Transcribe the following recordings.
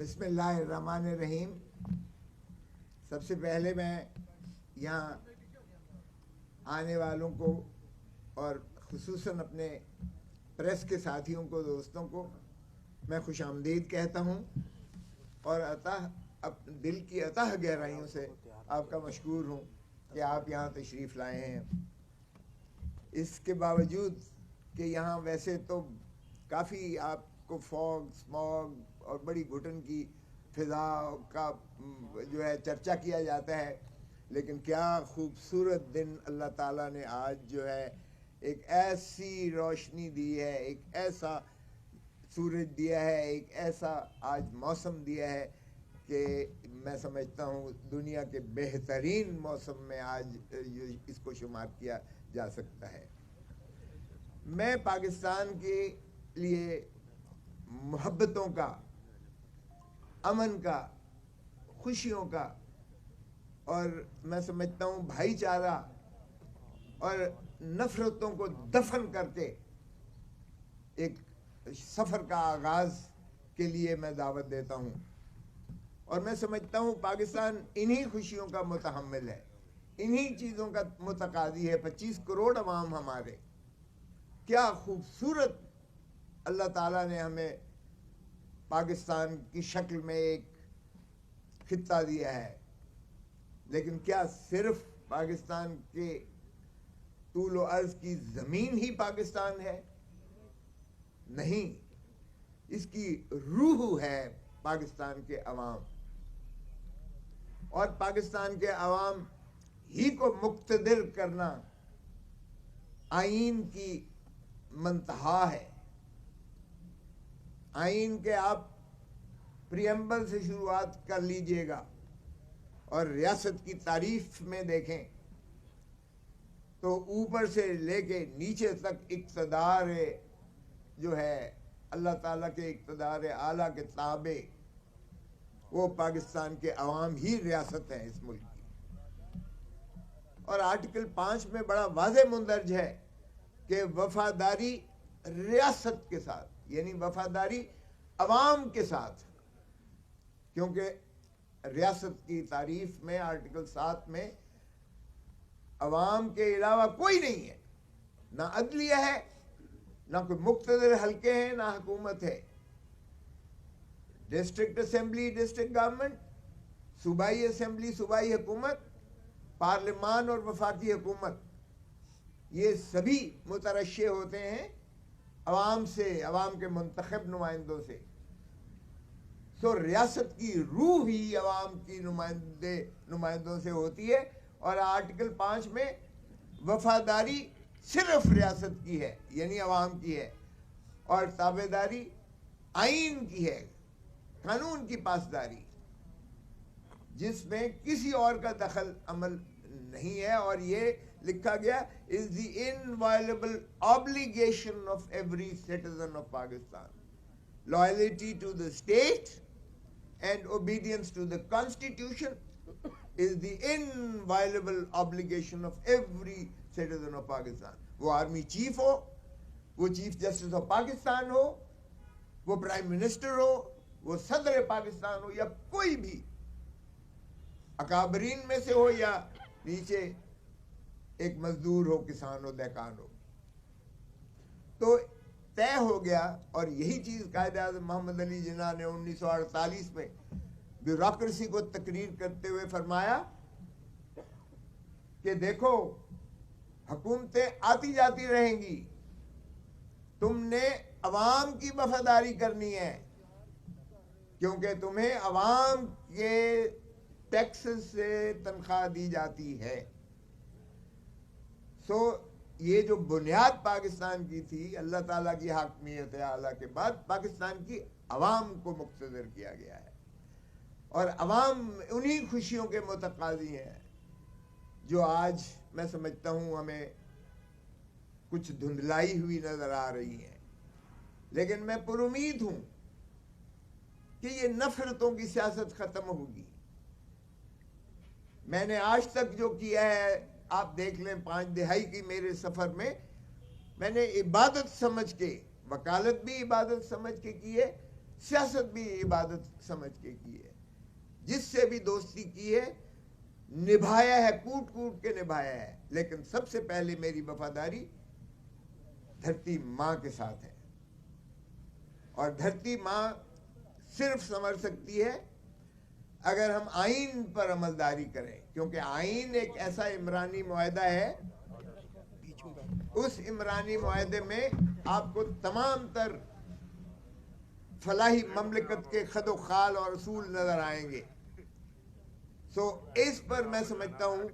بسم اللہ الرحمن الرحیم. سب سے پہلے میں یہاں آنے والوں کو اور خصوصاً اپنے پریس کے ساتھیوں کو، دوستوں کو میں خوش آمدید کہتا ہوں اور دل کی اتہ گہرائیوں سے آپ کا مشکور ہوں کہ آپ یہاں تشریف لائے ہیں. اس کے باوجود کہ یہاں ویسے تو کافی آپ کو فوگ، اسموگ اور بڑی گھٹن کی فضا کا جو ہے چرچا کیا جاتا ہے، لیکن کیا خوبصورت دن اللہ تعالیٰ نے آج جو ہے ایک ایسی روشنی دی ہے، ایک ایسا سورج دیا ہے، ایک ایسا آج موسم دیا ہے کہ میں سمجھتا ہوں دنیا کے بہترین موسم میں آج اس کو شمار کیا جا سکتا ہے. میں پاکستان کے لیے محبتوں کا، امن کا، خوشیوں کا اور میں سمجھتا ہوں بھائی چارہ اور نفرتوں کو دفن کر کے ایک سفر کا آغاز کے لیے میں دعوت دیتا ہوں. اور میں سمجھتا ہوں پاکستان انہی خوشیوں کا متحمل ہے، انہی چیزوں کا متقاضی ہے. 25 کروڑ عوام ہمارے، کیا خوبصورت اللہ تعالیٰ نے ہمیں پاکستان کی شکل میں ایک خطہ دیا ہے. لیکن کیا صرف پاکستان کے طول و عرض کی زمین ہی پاکستان ہے؟ نہیں، اس کی روح ہے پاکستان کے عوام، اور پاکستان کے عوام ہی کو مقتدر کرنا آئین کی منتہا ہے. آئین کے آپ پریمبل سے شروعات کر لیجئے گا اور ریاست کی تعریف میں دیکھیں تو اوپر سے لے کے نیچے تک اقتدار جو ہے اللہ تعالیٰ کے اقتدار اعلیٰ کے تابع وہ پاکستان کے عوام ہی ریاست ہیں اس ملک کی. اور آرٹیکل 5 میں بڑا واضح مندرج ہے کہ وفاداری ریاست کے ساتھ، یعنی وفاداری عوام کے ساتھ، کیونکہ ریاست کی تعریف میں آرٹیکل 7 میں عوام کے علاوہ کوئی نہیں ہے، نہ عدلیہ ہے، نہ کوئی مقتدر حلقے ہیں، نہ حکومت ہے. ڈسٹرکٹ اسمبلی ڈسٹرکٹ گورنمنٹ، صوبائی اسمبلی صوبائی حکومت، پارلیمان اور وفاقی حکومت، یہ سبھی مترشح ہوتے ہیں عوام سے، عوام کے منتخب نمائندوں سے. سو ریاست کی روح ہی عوام کی نمائندوں سے ہوتی ہے. اور آرٹیکل 5 میں وفاداری صرف ریاست کی ہے، یعنی عوام کی ہے، اور تابعداری آئین کی ہے، قانون کی پاسداری، جس میں کسی اور کا دخل عمل نہیں ہے. اور یہ لکھا گیا is the inviolable obligation of every citizen of Pakistan. Loyalty to the state and obedience to the constitution is the inviolable obligation of every citizen of Pakistan. وہ آرمی چیف ہو، وہ چیف جسٹس آف پاکستان ہو، وہ prime minister ہو، وہ صدر پاکستان ہو، یا کوئی بھی اکابرین میں سے ہو یا نیچے ایک مزدور ہو، کسان ہو، دہقان ہو. تو طے ہو گیا. اور یہی چیز قائد اعظم محمد علی جناح نے 1948 میں بیوروکریسی کو تقریر کرتے ہوئے فرمایا کہ دیکھو حکومتیں آتی جاتی رہیں گی، تم نے عوام کی وفاداری کرنی ہے، کیونکہ تمہیں عوام کے ٹیکس سے تنخواہ دی جاتی ہے. سو یہ جو بنیاد پاکستان کی تھی اللہ تعالیٰ کی حاکمیت اعلیٰ کے بعد پاکستان کی عوام کو مقتدر کیا گیا ہے. اور عوام انہی خوشیوں کے متقاضی ہیں جو آج میں سمجھتا ہوں ہمیں کچھ دھندلائی ہوئی نظر آ رہی ہیں. لیکن میں پر امید ہوں کہ یہ نفرتوں کی سیاست ختم ہوگی. میں نے آج تک جو کیا ہے آپ دیکھ لیں، 5 دہائی کی میرے سفر میں نے عبادت سمجھ کے، وکالت بھی عبادت سمجھ کے کی ہے، سیاست بھی عبادت سمجھ کے کی ہے. جس سے بھی دوستی کی ہے نبھایا ہے, کوٹ کوٹ کے نبھایا ہے, لیکن سب سے پہلے میری وفاداری دھرتی ماں کے ساتھ ہے. اور دھرتی ماں صرف سنور سکتی ہے اگر ہم آئین پر عملداری کریں, کیونکہ آئین ایک ایسا عمرانی معاہدہ ہے, اس عمرانی معاہدے میں آپ کو تمام تر فلاحی مملکت کے خد و خال اور اصول نظر آئیں گے. سو اس پر میں سمجھتا ہوں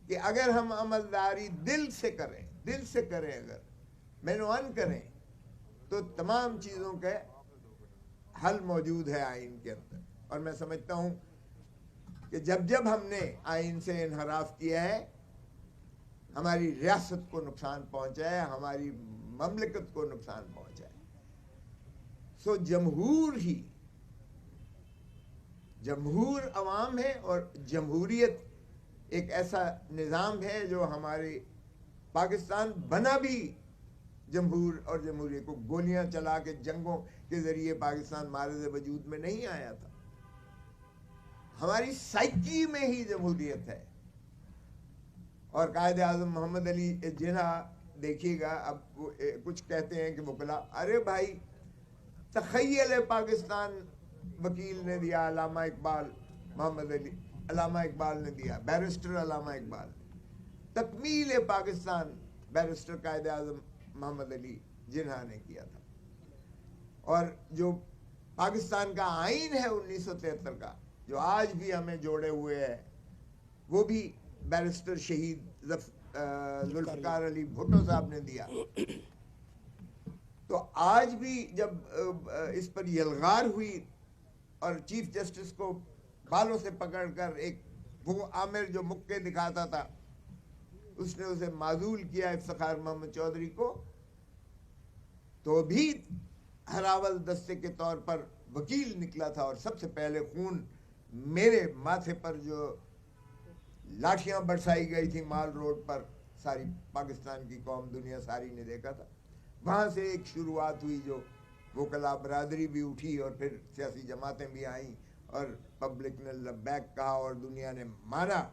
کہ اگر ہم عملداری دل سے کریں اگر مینوان کریں تو تمام چیزوں کا حل موجود ہے آئین کے اندر. اور میں سمجھتا ہوں کہ جب ہم نے آئین سے انحراف کیا ہے ہماری ریاست کو نقصان پہنچا ہے, ہماری مملکت کو نقصان پہنچا ہے. سو جمہور عوام ہے, اور جمہوریت ایک ایسا نظام ہے جو ہمارے پاکستان بنا بھی جمہور اور جمہوریت کو گولیاں چلا کے جنگوں کے ذریعے پاکستان معرض وجود میں نہیں آیا تھا. ہماری سائیکی میں ہی جمہوریت ہے. اور قائد اعظم محمد علی جناح دیکھیے گا, اب کچھ کہتے ہیں کہ وکلا, ارے بھائی تخیل پاکستان وکیل نے دیا, علامہ اقبال محمد علی علامہ اقبال نے دیا, بیرسٹر علامہ اقبال. تکمیل پاکستان بیرسٹر قائد اعظم محمد علی جناح نے کیا تھا. اور جو پاکستان کا آئین ہے 1973 کا جو آج بھی ہمیں جوڑے ہوئے ہے, وہ بھی بیرسٹر شہید ذوالفقار علی بھٹو صاحب نے دیا. تو آج بھی جب اس پر یلغار ہوئی اور چیف جسٹس کو بالوں سے پکڑ کر ایک وہ عامر جو مکے دکھاتا تھا اس نے اسے معزول کیا افتخار محمد چودھری کو, تو بھی ہراول دستے کے طور پر وکیل نکلا تھا. اور سب سے پہلے خون میرے ماتھے پر جو لاٹھیاں برسائی گئی تھی مال روڈ پر, ساری پاکستان کی قوم دنیا ساری نے دیکھا تھا. وہاں سے ایک شروعات ہوئی جو وکلا برادری بھی اٹھی اور پھر سیاسی جماعتیں بھی آئیں اور پبلک نے لبیک کہا اور دنیا نے مانا.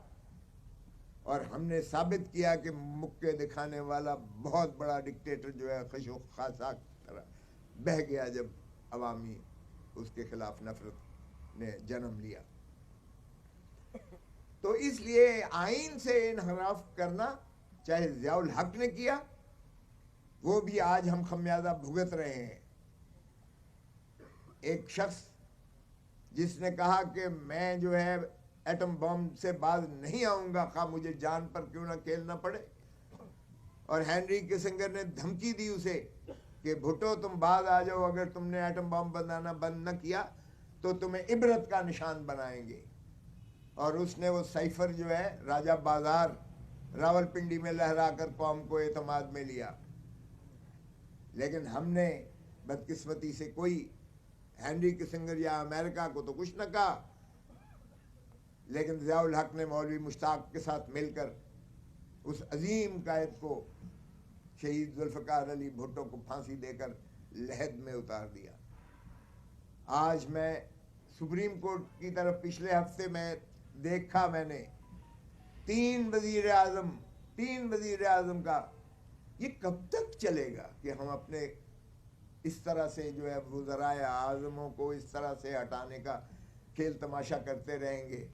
اور ہم نے ثابت کیا کہ مکے دکھانے والا بہت بڑا ڈکٹیٹر جو ہے خش و خاصاک طرح بہہ گیا جب عوامی اس کے خلاف نفرت نے جنم لیا. تو اس لیے آئین سے انحراف کرنا چاہے ضیاء الحق نے کیا, وہ بھی آج ہم خمیازہ بھگت رہے ہیں. ایک شخص جس نے کہا کہ میں جو ہے ایٹم بم سے باز نہیں آؤں گا خواہ مجھے جان پر کیوں نہ کھیلنا پڑے, اور ہینری کسنگر نے دھمکی دی اسے کہ بھٹو تم باز آ جاؤ, اگر تم نے ایٹم بم بنانا بند نہ کیا تو تمہیں عبرت کا نشان بنائیں گے. اور اس نے وہ سائفر جو ہے راجہ بازار راول پنڈی میں لہرا کر قوم کو اعتماد میں لیا. لیکن ہم نے بدقسمتی سے کوئی ہینری کسنگر یا امریکہ کو تو کچھ نہ کہا, لیکن ضیاء الحق نے مولوی مشتاق کے ساتھ مل کر اس عظیم قائد کو شہید ذوالفقار علی بھٹو کو پھانسی دے کر لحد میں اتار دیا. آج میں سپریم کورٹ کی طرف پچھلے ہفتے میں دیکھا, میں نے 3 وزیر اعظم کا, یہ کب تک چلے گا کہ ہم اپنے اس طرح سے جو ہے وزرائے اعظموں کو اس طرح سے ہٹانے کا کھیل تماشا کرتے رہیں گے؟